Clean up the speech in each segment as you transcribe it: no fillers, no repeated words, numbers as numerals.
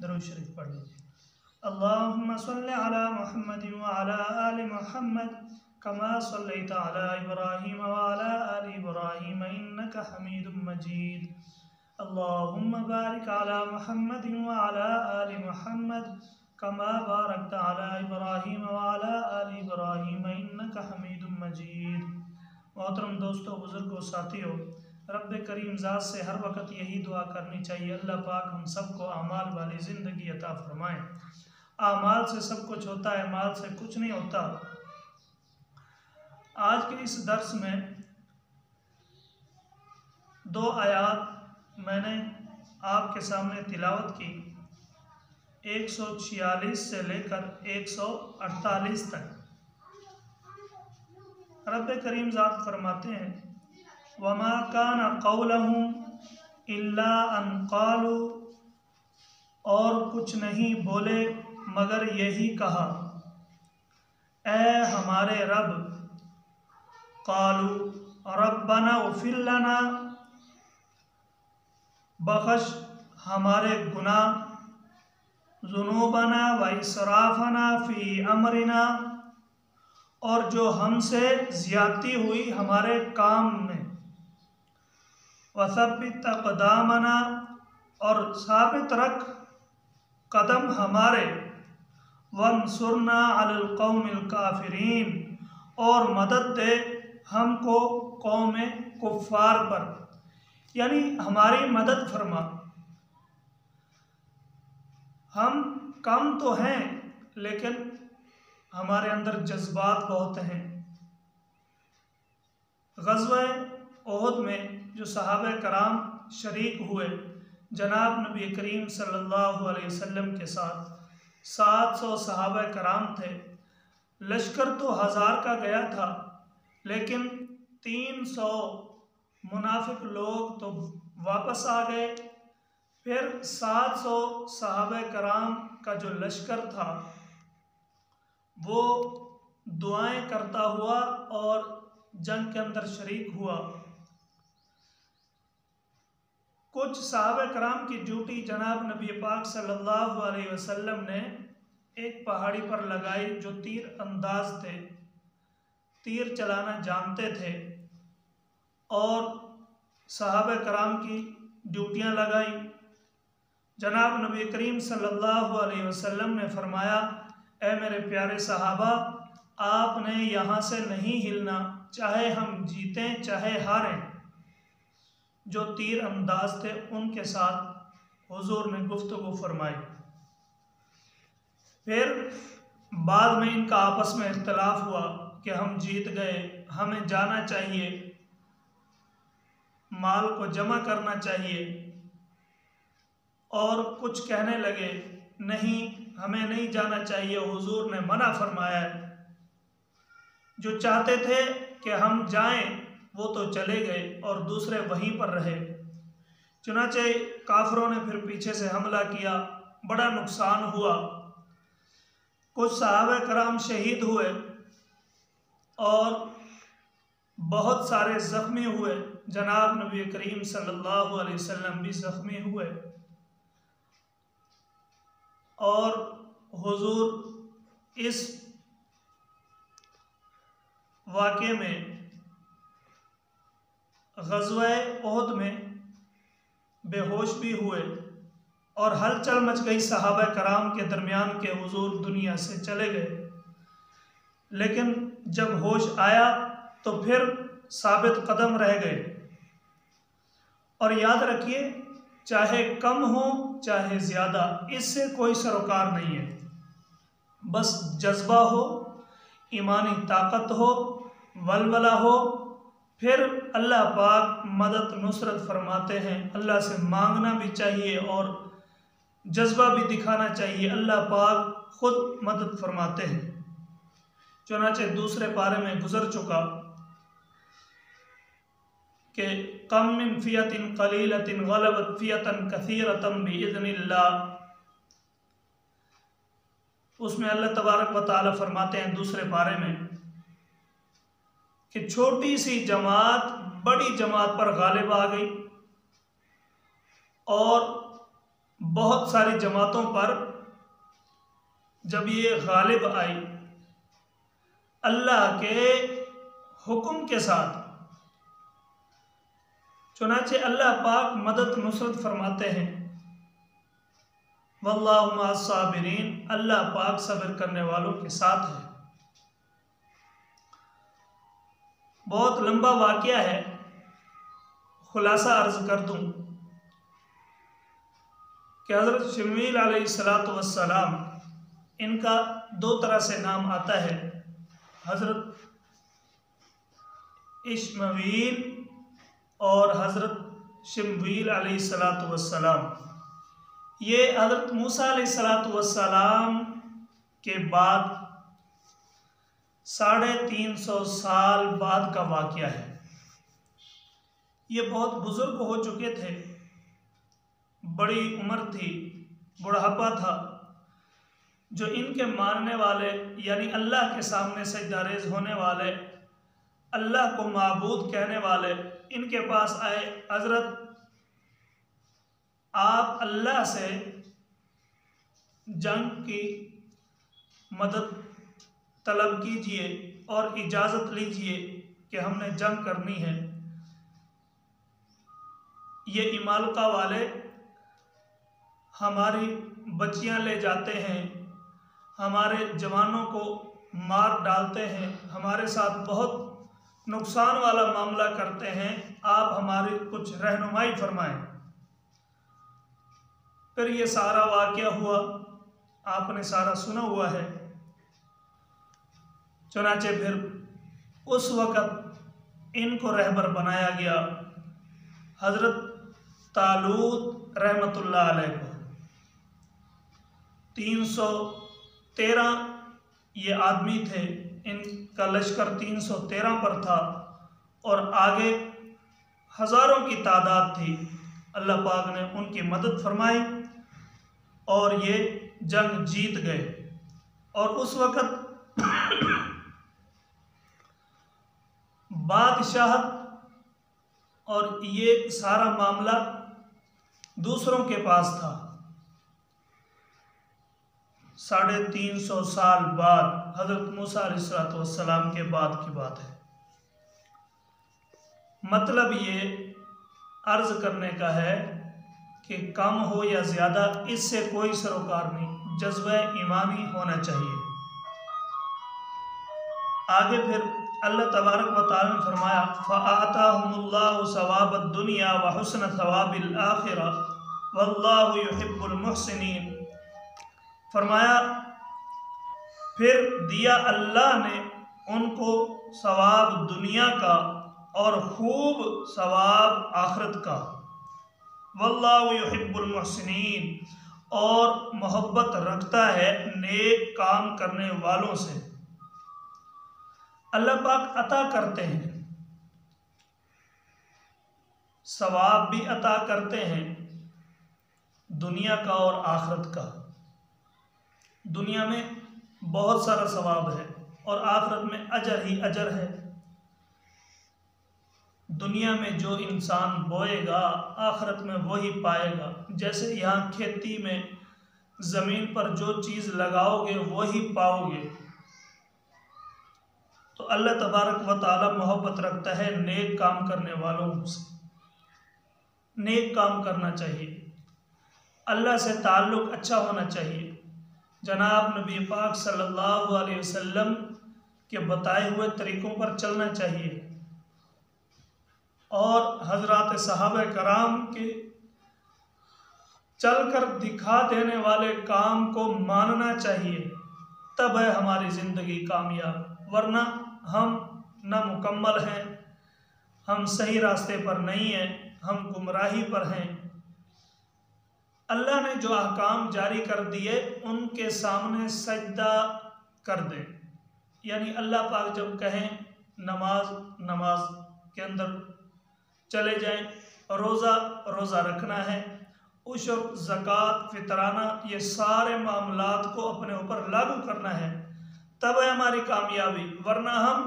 दरूद शरीफ पढ़ लीजिए। अल्लाहुम्मा सल्लि अला मुहम्मद व अला आलि मुहम्मद कमा सल्लैता अला इब्राहीम व अला आलि इब्राहीम इन्नका हमीदुम मजीद। अल्लाहुम्मा बारिक अला मुहम्मद व अला आलि मुहम्मद कमा बारकता अला इब्राहीम व अला आलि इब्राहीम इन्नका हमीदुम मजीद। मोहतरम दोस्तों, बुजुर्गों, साथियों, रब करीम ज़ात से हर वक्त यही दुआ करनी चाहिए, अल्लाह पाक हम सबको आमाल वाली ज़िंदगी अता फरमाएँ। आमाल से सब कुछ होता है, माल से कुछ नहीं होता। आज के इस दर्स में दो आयात मैंने आपके सामने तिलावत की, 146 से लेकर 148 तक। रब करीम ज़ात फरमाते हैं वमा कान कौलहुम इल्ला अन क़ालू, और कुछ नहीं बोले मगर यही कहा, ए हमारे रब, क़ालू रब्बना उग़फ़िर लना, बख़श हमारे गुनाह, ज़ुनूबना व इसराफ़ना फ़ी अमरिना, और जो हमसे ज़्यादती हुई हमारे काम में, वसब्बित अक़दामना, और साबित रख कदम हमारे, वंसुरना अलल क़ौमिल काफ़िरीन, और मदद दे हमको कौम कुफ़ार पर, यानी हमारी मदद फरमा। हम कम तो हैं लेकिन हमारे अंदर जज्बात बहुत हैं। ग़ज़वा उहद में जो सहाबा कराम शरीक हुए जनाब नबी करीम सल्लल्लाहु अलैहि वसल्लम के साथ, 700 सहाबा कराम थे। लश्कर तो 1000 का गया था, लेकिन 300 मुनाफिक लोग तो वापस आ गए। फिर 700 सहाबा कराम का जो लश्कर था वो दुआएं करता हुआ और जंग के अंदर शरीक हुआ। कुछ सहाबा कराम की ड्यूटी जनाब नबी पाक सल्लल्लाहु अलैहि वसल्लम ने एक पहाड़ी पर लगाई, जो तीर अंदाज थे, तीर चलाना जानते थे, और सहाबा कराम की ड्यूटियां लगाई। जनाब नबी करीम सल्लल्लाहु अलैहि वसल्लम ने फरमाया, ए मेरे प्यारे सहाबा, आपने यहाँ से नहीं हिलना, चाहे हम जीतें चाहे हारें। जो तीर अंदाज थे उनके साथ हुजूर ने गुफ्तगू फरमाई। फिर बाद में इनका आपस में इख्तलाफ हुआ कि हम जीत गए, हमें जाना चाहिए, माल को जमा करना चाहिए, और कुछ कहने लगे नहीं, हमें नहीं जाना चाहिए, हुजूर ने मना फरमाया है। जो चाहते थे कि हम जाएं वो तो चले गए और दूसरे वहीं पर रहे। चुनाचे काफिरों ने फिर पीछे से हमला किया, बड़ा नुकसान हुआ, कुछ सहाबा कराम शहीद हुए और बहुत सारे ज़ख्मी हुए। जनाब नबी करीम सल्लल्लाहु अलैहि वसल्लम भी ज़ख्मी हुए, और हुजूर इस वाक़े में, ग़ज़वा उहद में बेहोश भी हुए और हलचल मच गई सहाबा कराम के दरमियान के हुजूर दुनिया से चले गए। लेकिन जब होश आया तो फिर साबित कदम रह गए। और याद रखिए, चाहे कम हो चाहे ज़्यादा, इससे कोई सरोकार नहीं है। बस जज्बा हो, ईमानी ताकत हो, वलवला हो, फिर अल्लाह पाक मदद नुसरत फरमाते हैं। अल्लाह से मांगना भी चाहिए और जज्बा भी दिखाना चाहिए, अल्लाह पाक खुद मदद फरमाते हैं। चुनांचे दूसरे पारे में गुजर चुका कि कम मिन फियतिन कलीलतिन गलबत फियतन कसीरतन बिइज़्निल्लाह, उसमें अल्लाह तबारक व तआला फरमाते हैं दूसरे पारे में कि छोटी सी जमात बड़ी जमात पर गालिब आ गई और बहुत सारी जमातों पर जब ये गालिब आई अल्लाह के हुक्म के साथ, चुनांचे अल्लाह पाक मदद नुसरत फरमाते हैं। वल्लाहु मअस साबिरीन, अल्लाह पाक सब्र करने वालों के साथ है। बहुत लंबा वाक़या है, खुलासा अर्ज कर दूं कि हज़रत शमूएल अलैहिस्सलातु वस्सलाम, इनका दो तरह से नाम आता है, हज़रत इश्माईल और हज़रत शमूएल अलैहिस्सलातु वस्सलाम। ये हज़रत मूसा अलैहिस्सलातु वस्सलाम के बाद 350 साल बाद का वाक़या है। ये बहुत बुजुर्ग हो चुके थे, बड़ी उम्र थी, बुढ़ापा था। जो इनके मानने वाले यानी अल्लाह के सामने सजदारेज होने वाले, अल्लाह को माबूद कहने वाले इनके पास आए, हज़रत आप अल्लाह से जंग की मदद तलब कीजिए और इजाज़त लीजिए कि हमने जंग करनी है। ये इमालका वाले हमारी बच्चियां ले जाते हैं, हमारे जवानों को मार डालते हैं, हमारे साथ बहुत नुकसान वाला मामला करते हैं, आप हमारी कुछ रहनुमाई फरमाएं। फिर ये सारा वाक़या हुआ, आपने सारा सुना हुआ है। चुनांचे फिर उस वक़्त इनको रहबर बनाया गया हज़रत तालूत रहमतुल्लाह अलैह को। 313 ये आदमी थे, इनका लश्कर 313 पर था और आगे हज़ारों की तादाद थी। अल्लाह पाक ने उनकी मदद फरमाई और ये जंग जीत गए। और उस वक़्त बादशाहत और ये सारा मामला दूसरों के पास था। 350 साल बाद, हज़रत मूसा अलैहिस्सलाम के बाद की बात है। मतलब ये अर्ज करने का है कि कम हो या ज़्यादा, इससे कोई सरोकार नहीं, जज्बा ईमानी होना चाहिए। आगे फिर अल्लाह तबारक व तआला ने फरमाया, फ़अताहुमुल्लाहु सवाबद दुनिया व हुस्न सवाबिल आखिरह वल्लाहु युहिब्बुल मुहसिनीन। फरमाया फिर दिया अल्लाह ने उनको सवाब दुनिया का और खूब सवाब आखिरत का। वल्लाहु युहिब्बुल मुहसिनीन, और मोहब्बत रखता है नेक काम करने वालों से। अल्लाह पाक अता करते हैं, सवाब भी अता करते हैं दुनिया का और आखिरत का। दुनिया में बहुत सारा सवाब है और आखिरत में अजर ही अजर है। दुनिया में जो इंसान बोएगा आखिरत में वही पाएगा। जैसे यहाँ खेती में ज़मीन पर जो चीज़ लगाओगे वही पाओगे। तो अल्लाह तबारक व तआला मोहब्बत रखता है नेक काम करने वालों से। नेक काम करना चाहिए, अल्लाह से ताल्लुक़ अच्छा होना चाहिए। जनाब नबी पाक सल्लल्लाहु अलैहि वसल्लम के बताए हुए तरीक़ों पर चलना चाहिए और हज़रात सहाबा कराम के चलकर दिखा देने वाले काम को मानना चाहिए, तब है हमारी ज़िंदगी कामयाब। वरना हम न मुकम्मल हैं, हम सही रास्ते पर नहीं हैं, हम गुमराही पर हैं। अल्लाह ने जो अहकाम जारी कर दिए उनके सामने सजदा कर दें, यानी अल्लाह पाक जब कहें नमाज के अंदर चले जाएं, रोज़ा रखना है, उशर, ज़कात, फितराना, ये सारे मामलात को अपने ऊपर लागू करना है, तब है हमारी कामयाबी। वरना हम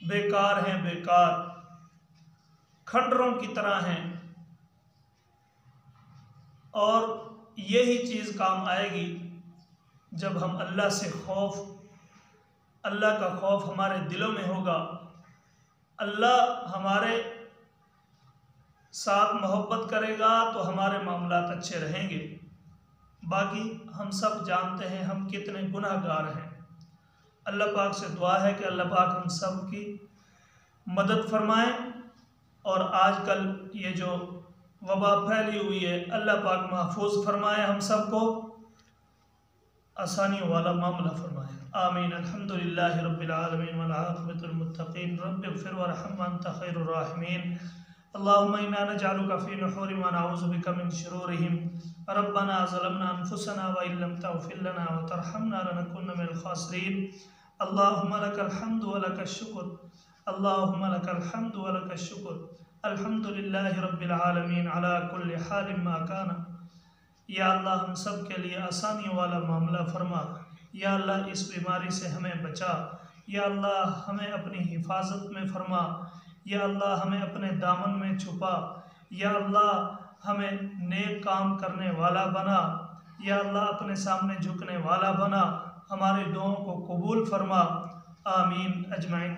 बेकार हैं, बेकार खंडरों की तरह हैं। और यही चीज़ काम आएगी जब हम अल्लाह का खौफ हमारे दिलों में होगा, अल्लाह हमारे साथ मोहब्बत करेगा तो हमारे मामलात अच्छे रहेंगे। बाकी हम सब जानते हैं हम कितने गुनाहगार हैं। अल्लाह पाक से दुआ है कि अल्लाह पाक हम सब की मदद फरमाए। और आजकल ये जो वबा फैली हुई है, अल्लाह पाक महफूज फरमाए, हम सब को आसानियों वाला मामला फरमाए। आमीन। अल्हम्दुलिल्लाहि रब्बिल आलमीन वल आक़िबतुल मुत्तक़ीन। रब्बिग़फिर वरहम व अंत खैरुर राहिमीन। अल्लाहुम्मा इन्ना नजअलुका फ़ी नुहूरि व नऊज़ु बिका मिन शुरूरिहिम। रब्बना ज़लमना अनफुसना व इन लम तग़फ़िर लना व तरहमना लनकुन्ना मिनल ख़ासिरीन। अल्लाहुम्मा लकल हम्दु व लकश शुक्र, अल्लाहुम्मा लकल हम्दु व लकश शुक्र। अल्हम्दुलिल्लाहि रब्बिल आलमीन अला कुल्लि हालिन मा काना। या अल्लाह हम सब के लिए आसानियों वाला मामला फरमा। या अल्लाह इस बीमारी से हमें बचा। या अल्लाह हमें अपनी हिफाजत में फरमा। या अल्लाह हमें अपने दामन में छुपा। या अल्लाह हमें नेक काम करने वाला बना। या अल्लाह अपने सामने झुकने वाला बना। हमारे दुआओं को कबूल फरमा। आमीन अजमाइन।